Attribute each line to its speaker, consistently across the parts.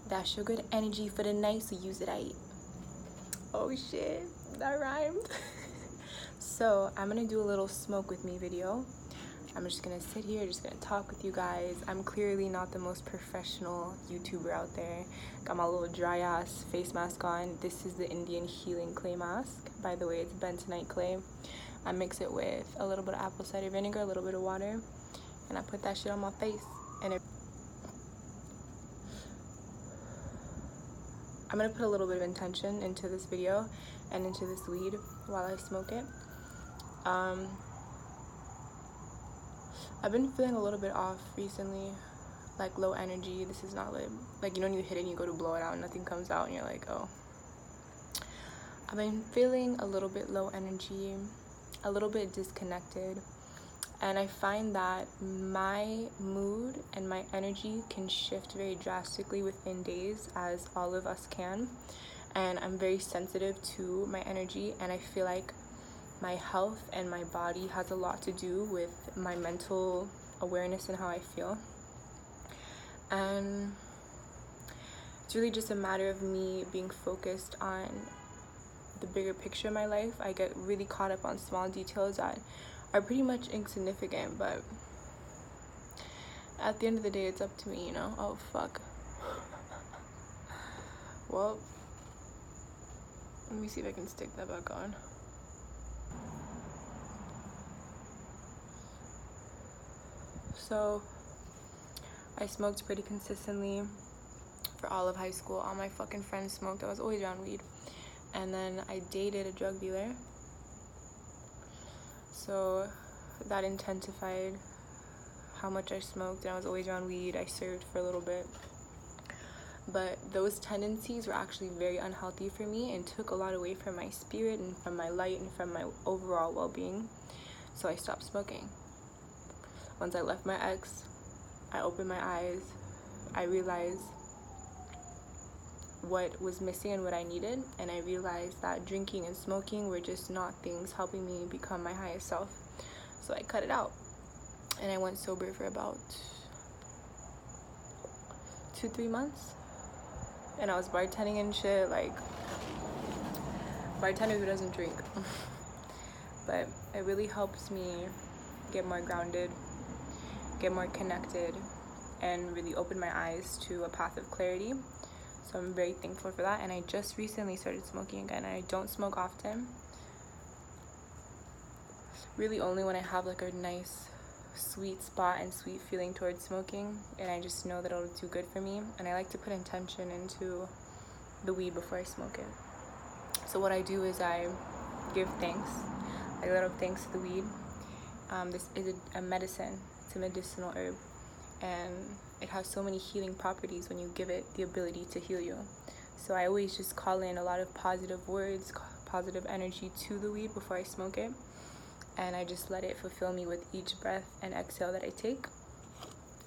Speaker 1: That's your good energy for the night, so use it right. Oh shit, that rhymed. So I'm gonna do a little smoke with me video. I'm just gonna sit here, just gonna talk with you guys. I'm clearly not the most professional YouTuber out there. Got my little dry ass face mask on. This is the Indian healing clay mask. By the way, it's bentonite clay. I mix it with a little bit of apple cider vinegar, a little bit of water, and I put that shit on my face. And I'm gonna put a little bit of intention into this video and into this weed while I smoke it. I've been feeling a little bit off recently, like low energy. This is not lit. Like, you know when you hit it and you go to blow it out and nothing comes out and you're like, oh. I've been feeling a little bit low energy, a little bit disconnected, and I find that my mood and my energy can shift very drastically within days, as all of us can, and I'm very sensitive to my energy, and I feel like my health and my body has a lot to do with my mental awareness and how I feel. And it's really just a matter of me being focused on the bigger picture of my life. I get really caught up on small details that are pretty much insignificant, but at the end of the day, it's up to me, you know? Oh, fuck. Well, let me see if I can stick that back on. So I smoked pretty consistently for all of high school. All my fucking friends smoked. I was always around weed. And then I dated a drug dealer, so that intensified how much I smoked, and I was always around weed. I served for a little bit, but those tendencies were actually very unhealthy for me and took a lot away from my spirit and from my light and from my overall well-being. So I stopped smoking. Once I left my ex, I opened my eyes. I realized what was missing and what I needed, and I realized that drinking and smoking were just not things helping me become my highest self. So I cut it out, and I went sober for about 2-3 months, and I was bartending and shit, like bartender who doesn't drink. But it really helps me get more grounded, get more connected, and really open my eyes to a path of clarity. So I'm very thankful for that. And I just recently started smoking again. I don't smoke often, really only when I have like a nice sweet spot and sweet feeling towards smoking, and I just know that it'll do good for me. And I like to put intention into the weed before I smoke it. So what I do is I give thanks. I let out thanks to the weed. This is a medicine. It's a medicinal herb, and it has so many healing properties when you give it the ability to heal you. So I always just call in a lot of positive words, positive energy to the weed before I smoke it, and I just let it fulfill me with each breath and exhale that I take.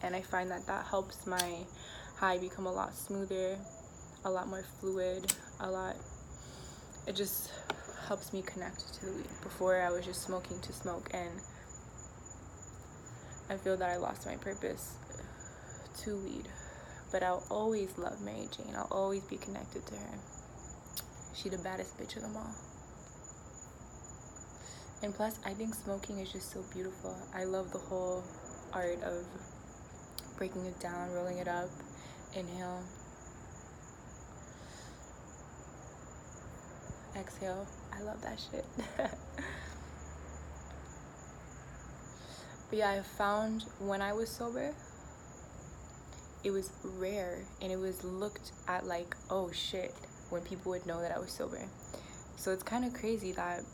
Speaker 1: And I find that that helps my high become a lot smoother, a lot more fluid, it just helps me connect to the weed. Before, I was just smoking to smoke, and I feel that I lost my purpose to weed. But I'll always love Mary Jane. I'll always be connected to her. She the baddest bitch of them all. And plus, I think smoking is just so beautiful. I love the whole art of breaking it down, rolling it up, inhale, exhale. I love that shit. But yeah, I found when I was sober, it was rare and it was looked at like, oh shit, when people would know that I was sober. So it's kind of crazy that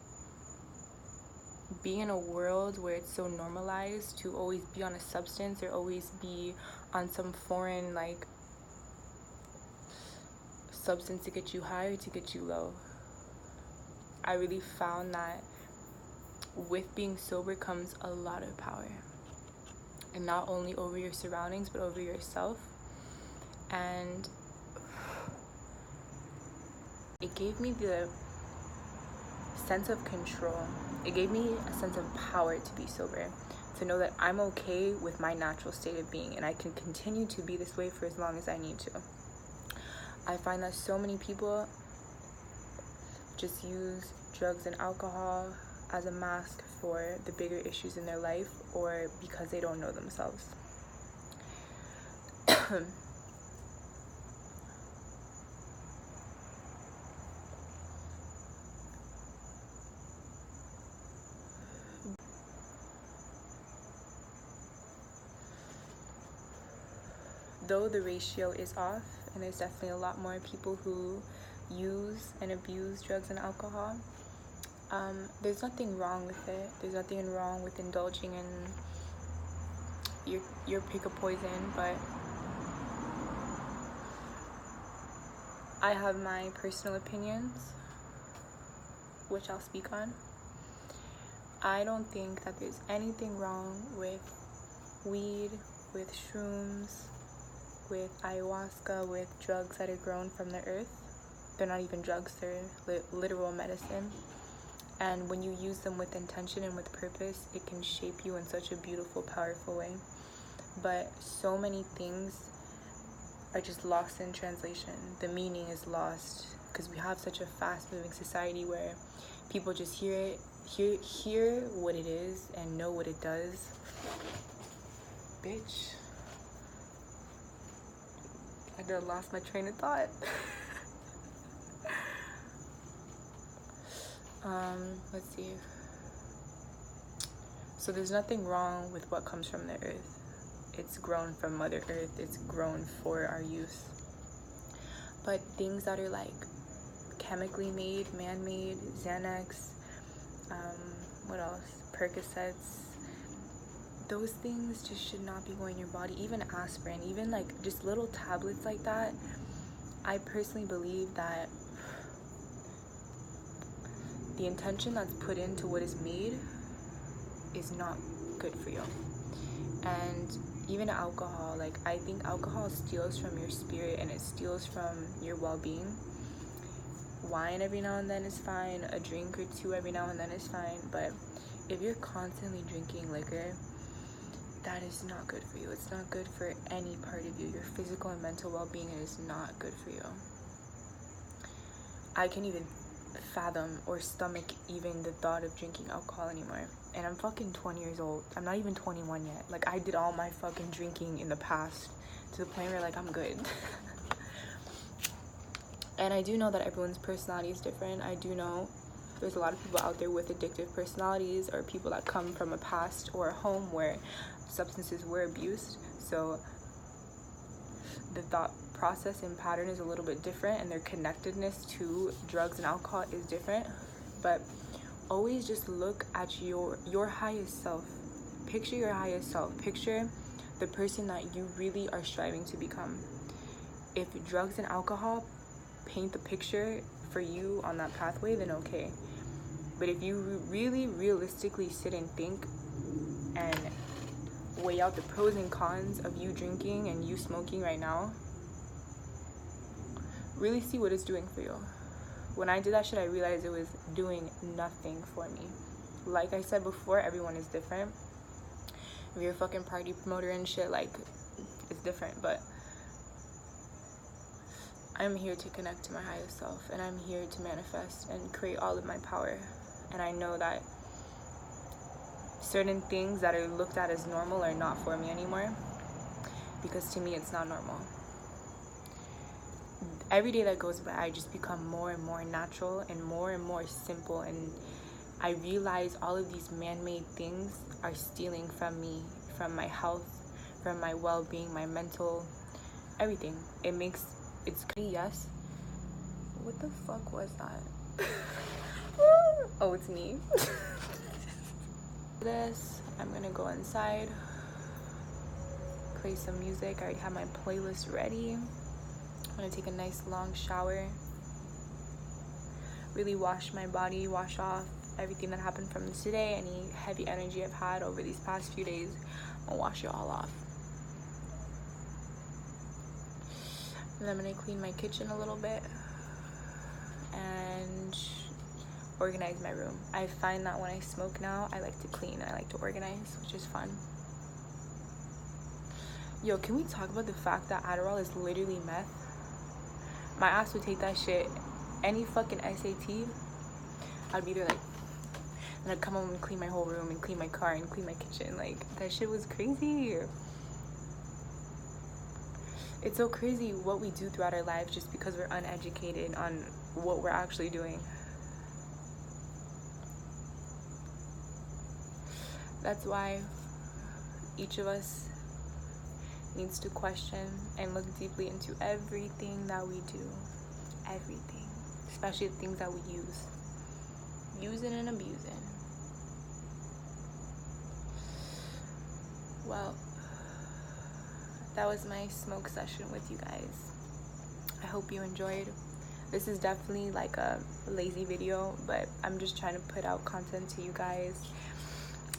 Speaker 1: being in a world where it's so normalized to always be on a substance or always be on some foreign like substance to get you high or to get you low, I really found that with being sober comes a lot of power, and not only over your surroundings but over yourself. And it gave me the sense of control. It gave me a sense of power to be sober, to know that I'm okay with my natural state of being and I can continue to be this way for as long as I need to. I find that so many people just use drugs and alcohol as a mask for the bigger issues in their life, or because they don't know themselves. Though the ratio is off, and there's definitely a lot more people who use and abuse drugs and alcohol, there's nothing wrong with it. There's nothing wrong with indulging in your pick a poison, but I have my personal opinions, which I'll speak on. I don't think that there's anything wrong with weed, with shrooms, with ayahuasca, with drugs that are grown from the earth. They're not even drugs, they're literal medicine. And when you use them with intention and with purpose, it can shape you in such a beautiful, powerful way. But so many things are just lost in translation. The meaning is lost because we have such a fast-moving society where people just hear what it is and know what it does. Bitch. I done lost my train of thought. Let's see. So there's nothing wrong with what comes from the earth. It's grown from Mother Earth. It's grown for our use. But things that are like chemically made, man-made, Xanax, what else? Percocets. Those things just should not be going in your body. Even aspirin, even like just little tablets like that. I personally believe that the intention that's put into what is made is not good for you. And even alcohol, like I think alcohol steals from your spirit and it steals from your well-being. Wine every now and then is fine, a drink or two every now and then is fine, but if you're constantly drinking liquor, that is not good for you. It's not good for any part of you. Your physical and mental well-being is not good for you. I can't even fathom or stomach even the thought of drinking alcohol anymore. And I'm fucking 20 years old. I'm not even 21 yet. Like, I did all my fucking drinking in the past to the point where, like, I'm good. And I do know that everyone's personality is different. I do know there's a lot of people out there with addictive personalities, or people that come from a past or a home where substances were abused. So the thought process and pattern is a little bit different, and their connectedness to drugs and alcohol is different. But always just look at your highest self. Picture your highest self. Picture the person that you really are striving to become. If drugs and alcohol paint the picture for you on that pathway, then okay. But if you really realistically sit and think and weigh out the pros and cons of you drinking and you smoking right now, really see what it's doing for you. When I did that shit, I realized it was doing nothing for me. Like I said before, everyone is different. If you're a fucking party promoter and shit, like, it's different. But I'm here to connect to my highest self, and I'm here to manifest and create all of my power. And I know that certain things that are looked at as normal are not for me anymore, because to me it's not normal. Every day that goes by, I just become more and more natural and more simple, and I realize all of these man-made things are stealing from me, from my health, from my well-being, my mental, everything. It's crazy, yes. What the fuck was that? Oh, it's me. I'm gonna go inside, play some music. I already have my playlist ready. I'm gonna take a nice long shower, really wash my body, wash off everything that happened from today, any heavy energy I've had over these past few days. I'll wash it all off. And I'm gonna clean my kitchen a little bit and organize my room. I find that when I smoke now, I like to clean and I like to organize, which is fun. Yo, can we talk about the fact that Adderall is literally meth? My ass would take that shit. Any fucking SAT, I'd be there like, and I'd come home and clean my whole room and clean my car and clean my kitchen. Like, that shit was crazy. It's so crazy what we do throughout our lives just because we're uneducated on what we're actually doing. That's why each of us needs to question and look deeply into everything that we do. Everything. Especially the things that we use. Using and abusing. Well, that was my smoke session with you guys. I hope you enjoyed. This is definitely like a lazy video, but I'm just trying to put out content to you guys.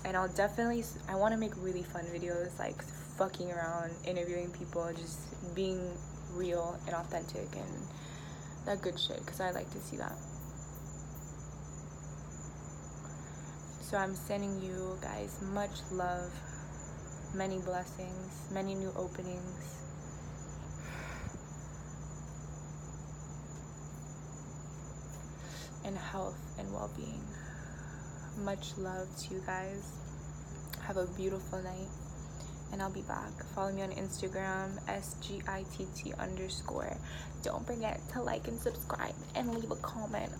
Speaker 1: And I want to make really fun videos, like fucking around, interviewing people, just being real and authentic and that good shit, because I like to see that. So I'm sending you guys much love, many blessings, many new openings. And health and well-being. Much love to you guys. Have a beautiful night. And I'll be back. Follow me on Instagram, SGITT_. Don't forget to like and subscribe and leave a comment.